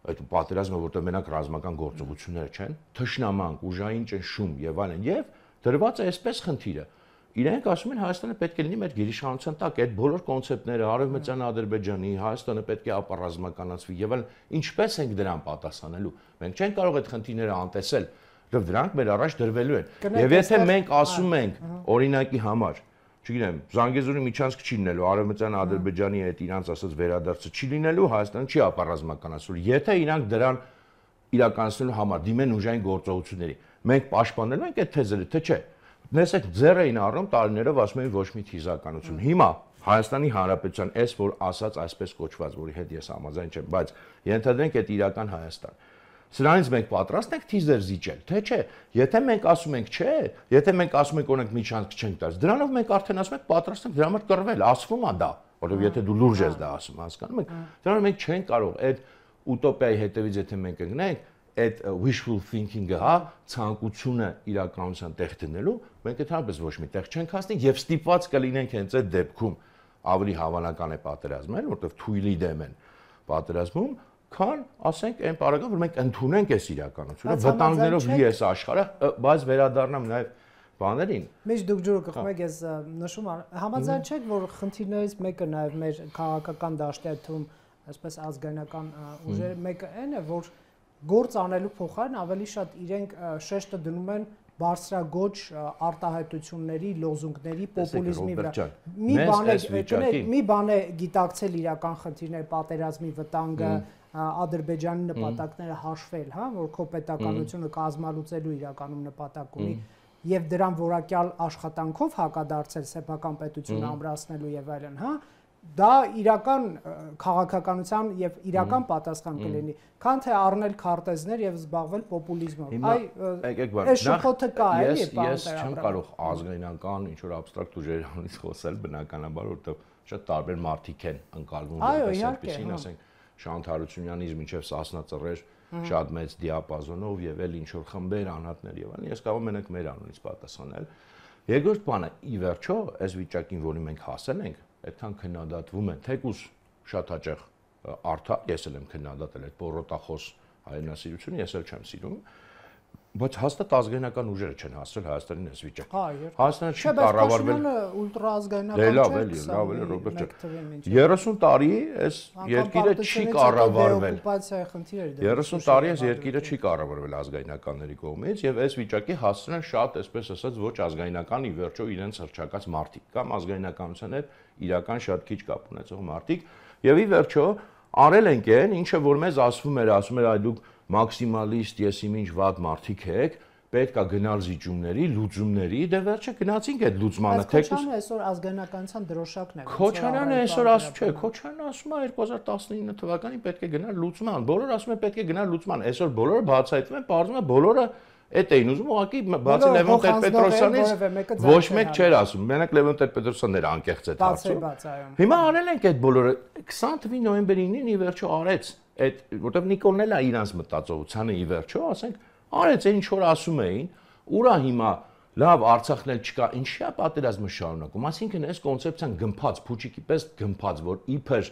այդ պատերազմը, որտեղ մենակ ռազմական գործողություններ չեն, թշնամանք, ուժային ճնշում եւ այլն, եւ դրված է այսպես խնդիրը։ Իրենք ասում են Հայաստանը պետք է լինի մեր գերիշխանության տակ, այդ բոլոր կոնցեպտները, Արևմտյան Ադրբեջանի, Հայաստանը պետք է ապառազմականացվի եւ այլն, ինչպես ենք դրան պատասխանելու։ Մենք չենք կարող այդ խնդիրները անտեսել, դեռ դրանք մեր առաջ դրվելու են։ Եվ եթե մենք ասում ենք օրինակի համար, չգիտեմ, Զանգեզուրի միջանցք չի լինելու, Արևմտյան Ադրբեջանի հետ իրանց ասած վերադարձը չի լինելու, Հայաստանը չի ապառազմականացվելու։ Եթե իրանք դրան իրականացնելու համար դիմեն ուժային գործողությունների, մենք պաշտպանելու ենք այդ թեզերը, թե չէ։ Նեսեք ձեռ էին առնում տարիներով ասում էին ոչ մի թիզականություն։ Հիմա Հայաստանի Հանրապետության այս որ ասած այսպես կոչված, որի հետ ես համաձայն չեմ, բայց ենթադրենք այդ իրական Հայաստան։ Սրանից մենք պատրաստ ենք թիզեր զիջել, թե չէ։ Եթե մենք ասում ենք չէ, եթե մենք ասում ենք օրինակ միջանցք չենք տալիս, դրանով մենք արդեն ասում ենք պատրաստ ենք դրա համար կռվել, ասվում է դա, որովհետև եթե դու լուրջ ես դա ասում, հասկանում եք։ Դրանով մենք չենք կարող այդ ուտոպիայի հետևից եթե մենք ընկնենք, այդ wishful thinking-ը, հա, ցանկությունը իրականության տեղ դնելու, մենք ընդհանրապես ոչ մի տեղ չենք հասնի եւ ստիպված կլինենք հենց այդ դեպքում ավելի հավանական է պատերազմել, որովհետեւ թույլի դեմ են պատերազմում, քան ասենք այն параգրաֆը, որ մենք ընդունենք այս իրականությունը, վտանգներով լի է աշխարհը, բայց վերադառնամ նաեւ բաներին։ Մեջ դուք ջուրը կխմեք, ես նշում եմ, համաձայն չեք, որ խնդիրներից մեկը նաեւ մեր քաղաքական դաշտերում, այսպես ազգայնական ուժերը, մեկը այն է, որ գործ անելու փոխարեն ավելի շատ իրենք շեշտը դնում են բարձրագոչ արտահայտությունների, լոզունգների, պոպուլիզմի վրա։ Մի բան է գիտակցել իրական խնդիրները, պատերազմի վտանգը, Ադրբեջանի նպատակները հաշվել, հա, որ քո պետականությունը կազմալուծելու իրականում նպատակ ունի եւ դրան որակյալ աշխատանքով հակադարձել սեփական պետությունը ամրացնելու եւ այլն, հա, դա իրական քաղաքականության եւ իրական պատասխան կլինի, քան թե առնել քարտեզներ եւ զբաղվել պոպուլիզմով։ Այս շփոթը կա, էլի, ես չեմ կարող ազգայնական ինչ որ աբստրակտ ուժերանից խոսել բնականաբար, որովհետեւ շատ տարբեր մարդիկ են ընկալվում որպես այդպեսին, ասենք, Շանթ Հարությունյանից մինչև Սասնա Ծռեր շատ մեծ դիապազոնով եւ էլ ինչ որ խմբեր, անհատներ եւ այլն, ես կարող եմ մենակ մեր անունից պատասխանել։ Երկրորդ բանը, ի վերջո, այս վիճակին, որի մենք հասել ենք, այդքան քննադատվում են, թեկուզ շատ հաճախ արդար, ես էլ եմ քննադատել այդ բորոտախոս հայրենասիրությունը, ես էլ չեմ սիրում, բայց հաստատ ազգայնական ուժերը չեն հասել Հայաստանին այս վիճակին։ Հայաստանը չի կառավարվել ուլտրաազգայնական չէ, լավ է, Ռոբերտ ջան։ 30 տարի այս երկիրը չի կառավարվել։ 30 տարի այս երկիրը չի կառավարվել ազգայնականների կողմից եւ այս վիճակի հասցրել են շատ, այսպես ասած, ոչ ազգայնական ի վերջո իրենց հրճակած մարդիկ կամ ազգայնականության հետ իրական շատ քիչ կապ ունեցող մարդիկ եւ ի վերջո արել ենք այն, ինչը որ մեզ ասվում էր, այ դուք մաքսիմալիստ, ես ինչ վատ մարդիկ եք, պետք է գնալ զիջումների, լուծումների, դե վերջը գնացինք այդ լուծմանը, Քոչարյանը այսօր ազգայնականության դրոշակն է։ Քոչարյանը այսօր ասում չէ, Քոչարյանը ասում է 2019 թվականին պետք է գնալ լուծման, բոլորը ասում են պետք է գնալ լուծման, այսօր բոլորը բացահայտվում են, պարզվում է բոլորը Այդ էին ուզում ուղղակի բացի Լևոն Տեր-Պետրոսյանից ոչ մեկ չէր ասում։ Մենակ Լևոն Տեր-Պետրոսյանն էր անկեղծ այդ հարցում։ Հիմա արել ենք այդ բոլորը 20 թվականի նոյեմբերի 9-ին ի վերջո արեց այդ, որտեղ Նիկոլն էլ է իրանց մտածողությանը ի վերջո, ասենք, արեց այն ինչ որ ասում էին, ուրա հիմա լավ Արցախն էլ չկա, ինչի՞ է պատերազմը շարունակում։ Այսինքն այս կոնցեպցիան գմփած, փուչիկի պես գմփած, որ իբր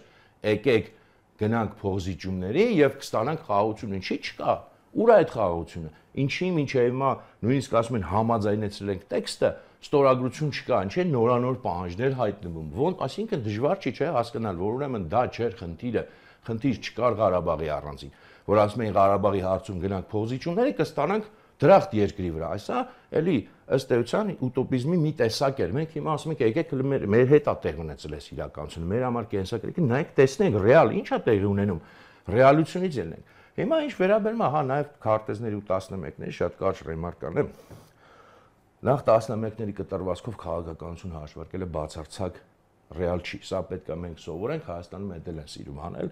եկեք գնանք փողզիջումների եւ կստանանք խաղաղություն, ինչի՞ չկա։ Ուր է այդ խաղաղությունը։ Ինչի՞ մինչև հիմա նույնիսկ ասում են համաձայնեցրել ենք տեքստը, ստորագրություն չկա, ինչ են նորանոր պահանջներ հայտնվում։ Ոնց, այսինքն դժվար չի չէ հասկանալ, որ ուրեմն դա չէր խնդիրը, խնդիր չկար Ղարաբաղի առանցին, որ ասում էին Ղարաբաղի հարցում գնանք փողզիջումների կստանանք դրախտ երկրի վրա։ Այսա էլի ըստ էության ուտոպիզմի մի տեսակ էր։ Մենք հիմա ասում ենք եկեք մեր հետ է տեղ ունեցել այս իրականությունը, մեր համար կենսակերպ, նայեք տեսնենք ռեալ ինչ է տեղի ունենում, ռեալությունից ելնենք։ Հիմա ինչ վերաբերում է, հա, նաև քարտեզների ու 11-ների շատ կարճ ռեմարկ անեմ։ Նախ 11-ների կտրվածքով քաղաքականություն հաշվարկելը բացարձակ ռեալ չի։ Սա պետք է մենք սովորենք, Հայաստանում էլ են սիրում անել,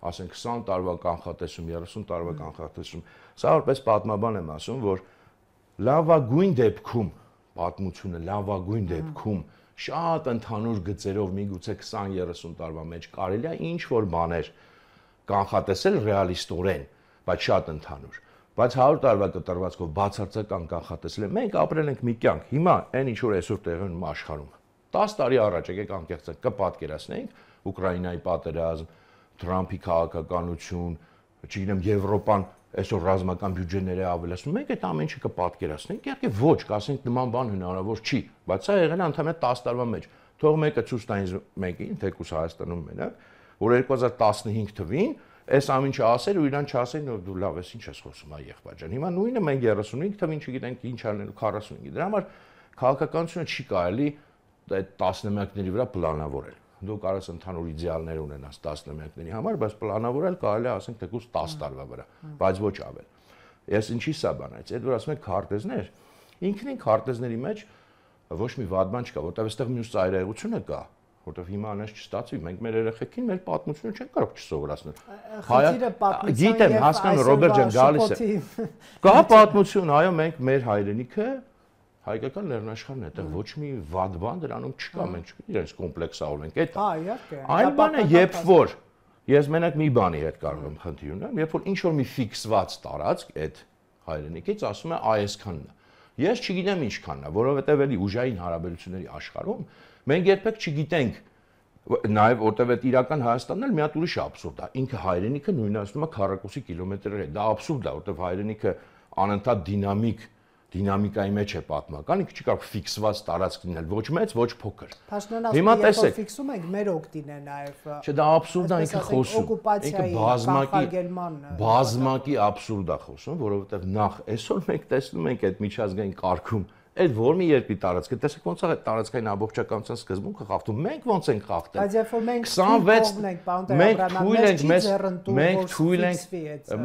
ասենք 20 տարվա կանխատեսում, 30 տարվա կանխատեսում։ Սա որպես պատմաբան եմ ասում, որ լավագույն դեպքում պատմությունը, լավագույն դեպքում շատ ընդհանուր գծերով միգուցե 20-30 տարվա մեջ կարելի է ինչ որ բաներ կանխատեսել ռեալիստորեն, բայց շատ ընդհանուր։ Բայց 100 տարվա կտրվածքով բացարձական կանխատեսել ենք, մենք ապրել ենք մի կյանք։ Հիմա այն ինչ որ այսօր տեղի ունի աշխարհում 10 տարի առաջ եկեք անկեղծ կպատկերացնենք Ուկրաինայի պատերազմ, Թրամփի քաղաքականություն, չգիտեմ Եվրոպան այսօր ռազմական բյուջեները ավելացնում, մենք այդ ամեն ինչը կպատկերացնենք, իհարկե ոչ, կասենք նման բան հնարավոր չի, բայց սա եղել է ընդհանրապես 10 տարվա մեջ։ Թող մեկը ցույց տային մեկին, թեկուզ Հայաստանում մենակ, որ 2015 թվին այս ամեն ինչը ասել ու իրան չասեն, որ դու լավ ես ինչ ես խոսում այ եղբայր ջան։ Հիմա նույնը մենք 35 թվին չգիտենք ինչ անել 45-ի։ Դրա համար քաղաքականությունը չի կարելի այդ 10-նամակների վրա պլանավորել։ Դու կարող ես ընդհանուր իդեալներ ունենաս 10-նամակների համար, բայց պլանավորել կարելի է ասենք թեկուզ 10 տարվա վրա, բայց ոչ ավել։ Ես ինչի սա բան այս, այդ որ ասում եք քարտեզներ, ինքնին քարտեզների մեջ ոչ մի վատ բան չկա, որտեղ այստեղ մյուս ծայրահեղությունը կա, որտեղ հիմա անես չստացվի, մենք մեր երեխեքին մեր պատմությունը չեն կարող չսովորացնել։ Գիտեմ, հասկանում Ռոբերտ ջան, գալիս է։ Կա պատմություն, այո, մենք մեր հայրենիքը հայկական լեռնաշխարհն է, այդտեղ ոչ մի վատ բան դրանում չկա, մենք իրենց կոմպլեքսավորենք այդ։ Հա, իհարկե։ Այլ բան է, երբ որ ես մենակ մի բանի հետ կարող եմ խնդիր ունենամ, երբ որ ինչ որ մի ֆիքսված տարածք այդ հայրենիքից ասում է այսքանն է։ Ես չգիտեմ ինչքանն է, որովհետև էլի ուժային հարաբերությունների աշխարհում մենք երբեք չգիտենք նաև որտեվ այդ իրական Հայաստանն էլ մի հատ ուրիշ աբսուրդ է։ Ինքը հայրենիքը նույնացնում է քառակուսի կիլոմետրեր է։ Դա աբսուրդ է, որտեվ հայրենիքը անընդհատ դինամիկայի մեջ է պատմական, ինքը չի կարող ֆիքսված տարածք լինել, ոչ մեծ, ոչ փոքր։ Հիմա տեսեք, ֆիքսում ենք մեր օգտին է նաև։ Չէ, դա աբսուրդ է ինքը խոսում։ Ինքը բազմակի աբսուրդ է խոսում, որովհետև նախ այսօր մենք տեսնում ենք այդ միջազգային կարգում այդ որ մի երկրի տարածքը, տեսեք ոնց է այդ տարածքային ամբողջականության սկզբունքը խախտում։ Մենք ոնց ենք խախտել։ Բայց երբ որ մենք թույլ ենք,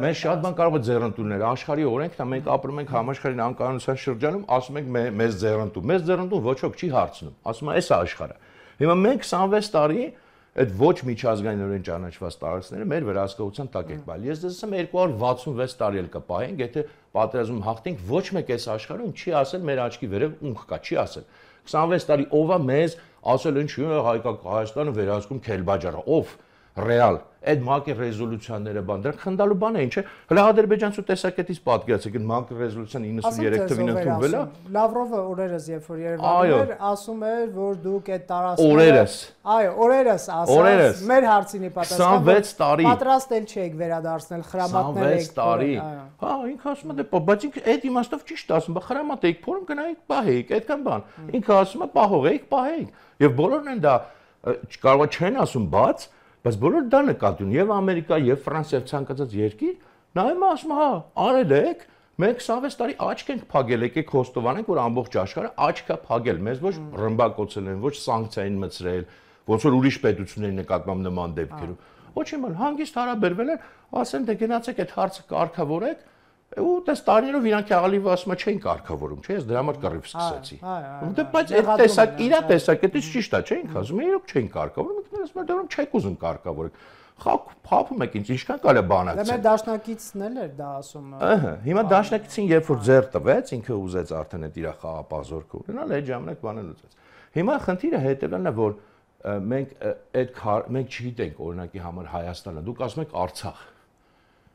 մենք շատ բան կարող է ձեռնտուներ, աշխարհի օրենքն է, մենք ապրում ենք համաշխարհային անկանոնության շրջանում, ասում ենք մեզ ձեռնտու։ Մեզ ձեռնտու ոչ ոք չի հարցնում, ասում է էս է աշխարհը։ Հիմա մենք 26 տարի այդ ոչ միջազգայինորեն ճանաչված տարածքները մեր վերահսկողության տակ են բալ։ Ես դες ասեմ 266 տարի էլ կպահենք, եթե պատերազմում հաղթենք, ոչ մեկ այս աշխարհում չի ասել մեր աչքի վերև ունք կա, չի ասել։ 26 տարի ով է մեզ ասել ինչ Հայաստանը վերահսկում Քելբաջարը, ով ռեալ այդ ՄԱԿ-ի ռեզոլյուցիաները բան, դրանք խնդալու բան է, ինչ է։ Հələ ադրբեջանցու տեսակետից պատկերացեք, ՄԱԿ-ի ռեզոլյուցիան 93 թվին ընդունվել է։ Լավրովը օրերս երբ որ Երևանում էր, ասում էր, որ դուք այդ տարածքները օրերս։ Այո, օրերս ասած, մեր հարցինի պատասխան 26 տարի պատրաստել չեք վերադարձնել խրամատներ եք։ 26 տարի։ Հա, ինքը ասում է, դե բայց ինքը այդ իմաստով ճիշտ ասում, բա խրամատ եք փորում գնայիք, պահեիք, այդքան բան։ Ինքը ասում է, պահողեիք, պահեիք։ Եվ բոլորն են դա կարող չեն ասում բաց, բայց բոլորը դա նկատի ունեն, եւ Ամերիկա, եւ Ֆրանսիա, եւ ցանկացած երկիր, նայում ասում, հա, արել եք, մենք 26 տարի աչք ենք փակել, եկեք խոստովանենք, որ ամբողջ աշխարհը աչք է փակել, մեզ ոչ ռմբակոծել են, ոչ սանկցիա են մտցրել, ոնց որ ուրիշ պետությունների նկատմամբ նման դեպքերում։ Ոչ իմանալ, հանգիստ հարաբերվել են, ասեն դե գնացեք այդ հարցը կարգավորեք, ու դες տարիներով իրանք աղալիվ ասում չեն կարգավորում, չէ՞, ես դրա համար կռիվ սկսեցի։ Դե բայց այդ տեսակ իր տեսակետից ճիշտ է, չէ՞, ինքը ասում է, իրոք չեն կարգավորում, ինքն ասում է, դեռ չեք ուզում կարգավորեք։ Խափում եք ինձ, ինչքան կարելի է բանակցել։ Դե մեր դաշնակիցն էլ էր դա ասում։ Ահա, հիմա դաշնակիցին երբ որ ձեռ տվեց, ինքը ուզեց արդեն այդ իր խաղապահ զորքը ունենալ, այդ ժամանակ բանը լուծեց։ Հիմա խնդիրը հետևն է, որ մենք չգիտենք օրինակի համար Հայաստանը, դուք ասում եք Արցախ։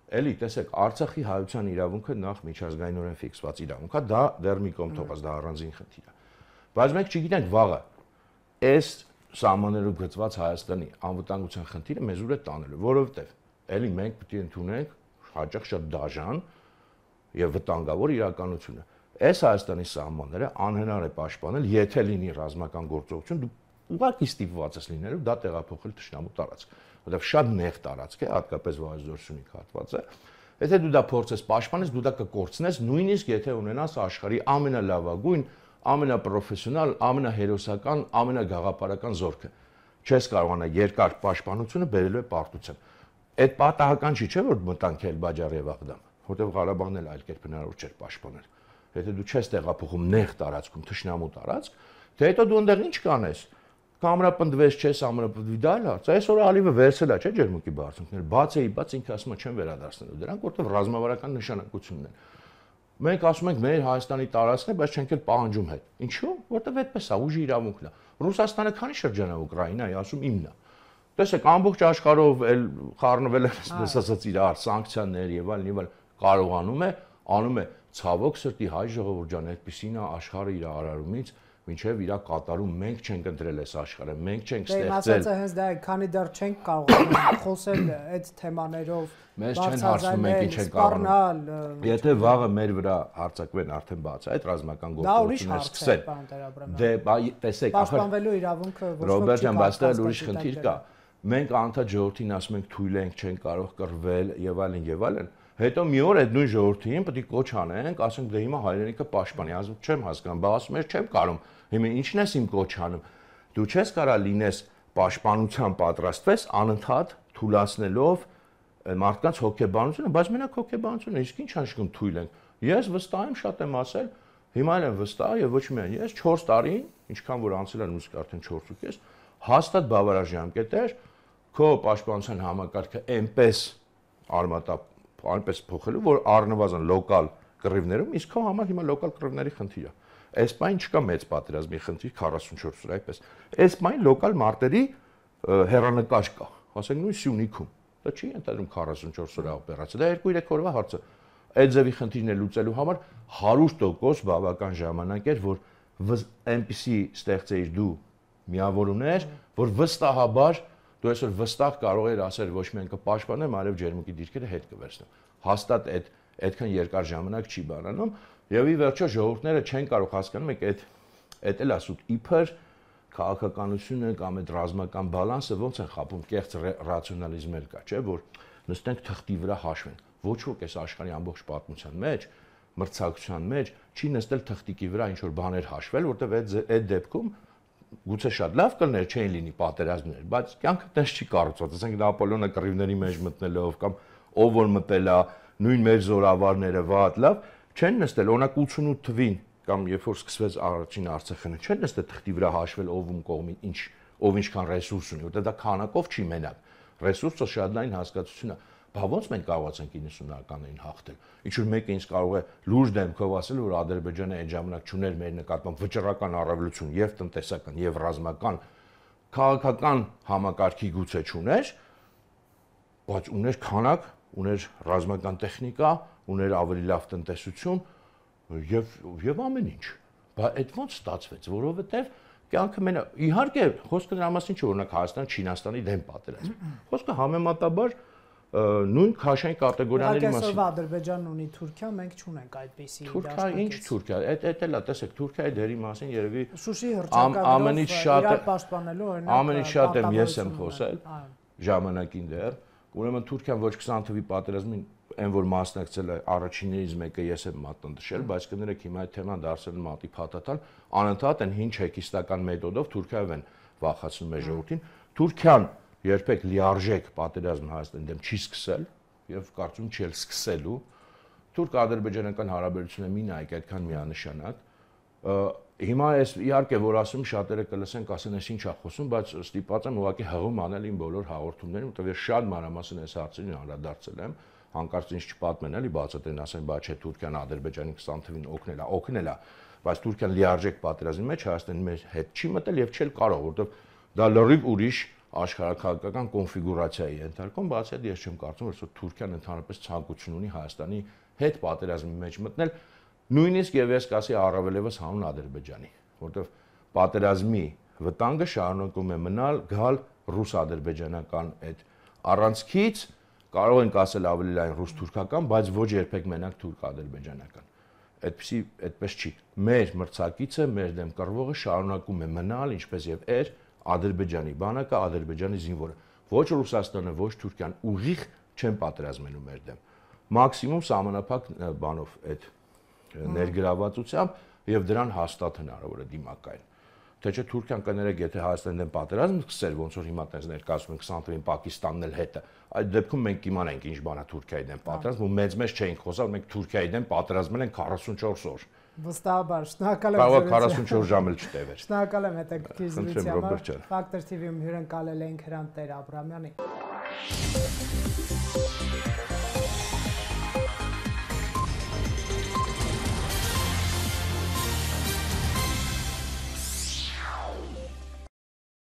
Էլի, տեսեք, Արցախի հայության իրավունքը նախ միջազգայինորեն ֆիքսված իրավունք է, դա դեռ մի կողմ թողած, դա առանձին խնդիր է։ Բայց մենք չգիտենք վաղը այս սահմաններով գծված Հայաստանի անվտանգության խնդիրը մեզ ուր է տանելու, որովհետև էլի մենք պետք է ընդունենք հաճախ շատ դաժան եւ վտանգավոր իրականությունը։ Այս Հայաստանի սահմանները անհնար է պաշտպանել, եթե լինի ռազմական գործողություն, դու ուղղակի ստիպված ես լինելու դա տեղափոխել թշնամու տարածք, որովհետև շատ նեղ տարածք է, հատկապես Վայոց-Ձորսյունի հատվածը։ Եթե դու դա փորձես պաշտպանես, դու դա կկորցնես, նույնիսկ եթե ունենաս աշխարհի ամենալավագույն, ամենապրոֆեսիոնալ, ամենահերոսական, ամենագաղափարական զորքը։ Չես կարողանա երկար պաշտպանությունը բերելու է պարտության։ Այդ պատահական չի, չէ՞ որ մտանք Քելբաջար եւ Աղդամ, որտեղ Ղարաբաղն էլ այլ կերպ հնարավոր չէր պաշտպանել։ Եթե դու չես տեղափոխում նեղ տարածքում թշնամու տարածք, թե հետո դու այնտեղ ինչ կանես։ Կամրապնդվես չես, ամրապնդվի դա էլ հարց։ Այսօր Ալիևը վերցել է, չէ՞ ջերմուկի բարձունքներ, բաց ինքը ասում է չեմ վերադարձնելու դրանք, որտեղ ռազմավարական նշանակությունն են։ Մենք ասում ենք մեր Հայաստանի տարածքն է, բայց չենք էլ պահանջում հետ։ Ինչու՞, որտեղ այդպես է, ուժի իրավունքն է։ Ռուսաստանը քանի շրջան է Ուկրաինայի, ասում իմն է։ Տեսեք, ամբողջ աշխարհով էլ խառնվել է, այսպես ասած, իրար սանկցիաներ եւ այլն, կարողանում է, անում է ցավոք սրտի հայ ժողովուրդ ջան, այդպեսին է աշխարհը իր արարումից մինչև իր կատարում մենք չենք ընտրել այս աշխարհը, մենք չենք ստեղծել։ Դե հենց դա է, քանի դեռ չենք կարողանում խոսել այդ թեմաներով, մեզ չեն հարցնում մենք ինչ ենք կարողանում։ Եթե վաղը մեր վրա հարձակվեն արդեն բաց է, այդ ռազմական գործողությունները սկսեն։ Դե տեսեք, պաշտպանվելու իրավունքը ոչ ոք չի։ Ռոբերտ ջան, բայց դա ուրիշ խնդիր կա։ Մենք անդադ ժողովրդին ասում ենք թույլ ենք, չենք կարող կռվել եւ այլն եւ այլն։ Հետո մի օր այդ նույն ժողովրդին պետք է կոչ անենք, ասենք դե հիմա հայրենիքը պաշտպանի, ասում չեմ հասկանում, բա ասում ես չեմ կարող։ Հիմա ինչն ես իմ կոչ անում։ Դու չես կարա լինես պաշտպանության պատրաստվես անընդհատ թույլատնելով մարդկանց հոգեբանությունը, բայց մենակ հոգեբանությունը, իսկ ինչ անշկում թույլ ենք։ Ես վստահ եմ, շատ եմ ասել, հիմա էլ եմ վստահ եւ ոչ միայն ես 4 տարին, ինչքան որ անցել են ուսկ արդեն 4.5, հաստատ բավարար ժամկետ էր քո պաշտպանության համակարգը այնպես արմատապ այնպես փոխելու, որ առնվազն լոկալ կռիվներում, իսկ քո համար հիմա լոկալ կռիվների խնդիր է։ Այս բան չկա մեծ պատերազմի խնդիր 44 օր այդպես։ Այս բան լոկալ մարտերի հերանեկար կա, ասենք նույն Սյունիքում։ Դա չի ընդդեմ 44 օրյա օպերացիա, դա 2-3 օրվա հարց է։ Այդ ձևի խնդիրն է լուծելու համար 100% բավական ժամանակ էր, որ այնպիսի ստեղծեիր դու միավորումներ, որ վստահաբար դու այսօր վստահ կարող ես ասել ոչ միայն կպաշտպանեմ, այլև ջերմուկի դիրքերը հետ կվերցնեմ։ Հաստատ այդքան երկար ժամանակ չի բանանում եւ ի վերջո ժողովուրդները չեն կարող հասկանում եք այդ էլ ասում իբր քաղաքականությունը կամ այդ ռազմական բալանսը ոնց են խապում կեղծ ռացիոնալիզմեր կա, չէ՞ որ նստենք թղթի վրա հաշվենք։ Ոչ ոք այս աշխարհի ամբողջ պատմության մեջ մրցակցության մեջ չի նստել թղթիկի վրա ինչ որ բաներ հաշվել, որտեղ այդ դեպքում գուցե շատ լավ կլներ, չէին լինի պատերազմներ, բայց կյանքը տես չի կառուցված, ասենք Նապոլեոնը կռիվների մեջ մտնելով կամ ով որ մտել է, նույն մեր զորավարները վատ լավ, չեն նստել, օրինակ 88 թվին կամ երբ որ սկսվեց առաջին Արցախը, չեն նստել թղթի վրա հաշվել ով ում կողմին ինչ, ով ինչքան ռեսուրս ունի, որտեղ դա քանակով չի մենակ։ Ռեսուրսը շատ լայն հասկացություն է։ Բա ոնց մենք կարողացանք 90-ականներին հաղթել։ Ինչ որ մեկը ինձ կարող է լուրջ դեմքով ասել, որ Ադրբեջանը այդ ժամանակ չուներ մեր նկատմամբ վճռական առավելություն եւ տնտեսական եւ ռազմական քաղաքական համակարգի գուցե չուներ, բայց ուներ քանակ, ուներ ռազմական տեխնիկա, ուներ ավելի լավ տնտեսություն եւ ամեն ինչ։ Բայց այդ ոնց ստացվեց, որովհետեւ կյանքը մենակ իհարկե խոսքը նրա մասին չէ, օրինակ Հայաստան Չինաստանի դեմ պատերազմ։ Խոսքը համեմատաբար նույն քաշային կատեգորիաների մասին։ Այսօր Ադրբեջանն ունի Թուրքիա, մենք չունենք այդպիսի Թուրքիա, ինչ Թուրքիա, այդ էլա, տեսեք, Թուրքիայի դերի մասին երևի Շուշի հռչակագրով իրար պաշտպանելու օրինակ ամենից շատ ես եմ խոսել ժամանակին դեռ, ուրեմն Թուրքիան ոչ 20 թվականի պատերազմին այն որ մասնակցել է առաջիններից մեկը ես եմ մատնտշել, բայց կներեք հիմա այդ թեման դարձել մատի փաթաթան, անընդհատ են հին չեկիստական մեթոդով Թուրքիայով են վախացնում մեր ժողովրդին։ Թուրքիան երբեք լիարժեք պատերազմ Հայաստանի դեմ չի սկսել եւ կարծում չի էլ սկսելու։ Թուրք-ադրբեջանական հարաբերությունները մի նայեք այդքան միանշանակ։ Հիմա ես իհարկե որ ասում շատերը կլսեն, կասեն ես ինչ է խոսում, բայց ստիպված եմ ուղղակի հղում անել իմ բոլոր հաղորդումներին, որտեղ ես շատ մանրամասն այս հարցերին անդրադարձել եմ, հանկարծ ինձ չպատմեն էլի բացատրեն, ասեն, բա չէ Թուրքիան Ադրբեջանի 20 թվին օգնել է, բայց Թուրքիան լիարժեք պատերազմի մեջ Հայաստանի մեր հետ չի մտել եւ չէլ կարող, որտեղ դա լրիվ ուրիշ աշխարհակաղակական կոնֆիգուրացիա է ենթարկում, բացի այդ ես չեմ կարծում, որ Թուրքիան ընդհանրապես ցանկություն ունի Հայաստանի հետ պատերազմի մեջ մտնել, նույնիսկ եւ ես կասի առավելևս հանուն Ադրբեջանի, որտեղ պատերազմի վտանգը շարունակում է մնալ, գալ ռուս-ադրբեջանական այդ առանցքից, կարող ենք ասել ավելի լայն ռուս-թուրքական, բայց ոչ երբեք մենակ թուրք-ադրբեջանական։ Այդպես չի։ Մեր մրցակիցը, մեր դեմ կռվողը շարունակում է մնալ, ինչպես եւ էր Ադրբեջանի բանակը, Ադրբեջանի զինվորը։ Ոչ Ռուսաստանը, ոչ Թուրքիան ուղիղ չեն պատերազմելու մեր դեմ։ Մաքսիմում սահմանափակ բանով այդ ներգրավվածությամբ եւ դրան հաստատ հնարավոր է դիմակայել։ Թե չէ Թուրքիան կներեք, եթե Հայաստանի դեմ պատերազմ սկսեր, ոնց որ հիմա տես ներկայացնում են 20 թվականին Պակիստանն էլ հետը, այդ դեպքում մենք կիմանանք ինչ բան է Թուրքիայի դեմ պատերազմ, ու մեծ չէինք խոսալ, մենք Թուրքիայի դեմ պատերազմել ենք 44 օր։ Վստահաբար, շնորհակալ եմ։ Կարող է 44 ժամ էլ չտևեր։ Շնորհակալ եմ հետաքրքիր զրույցի համար։ Factor TV-ում հյուրընկալել ենք Հրանտ Տեր-Աբրամյանին։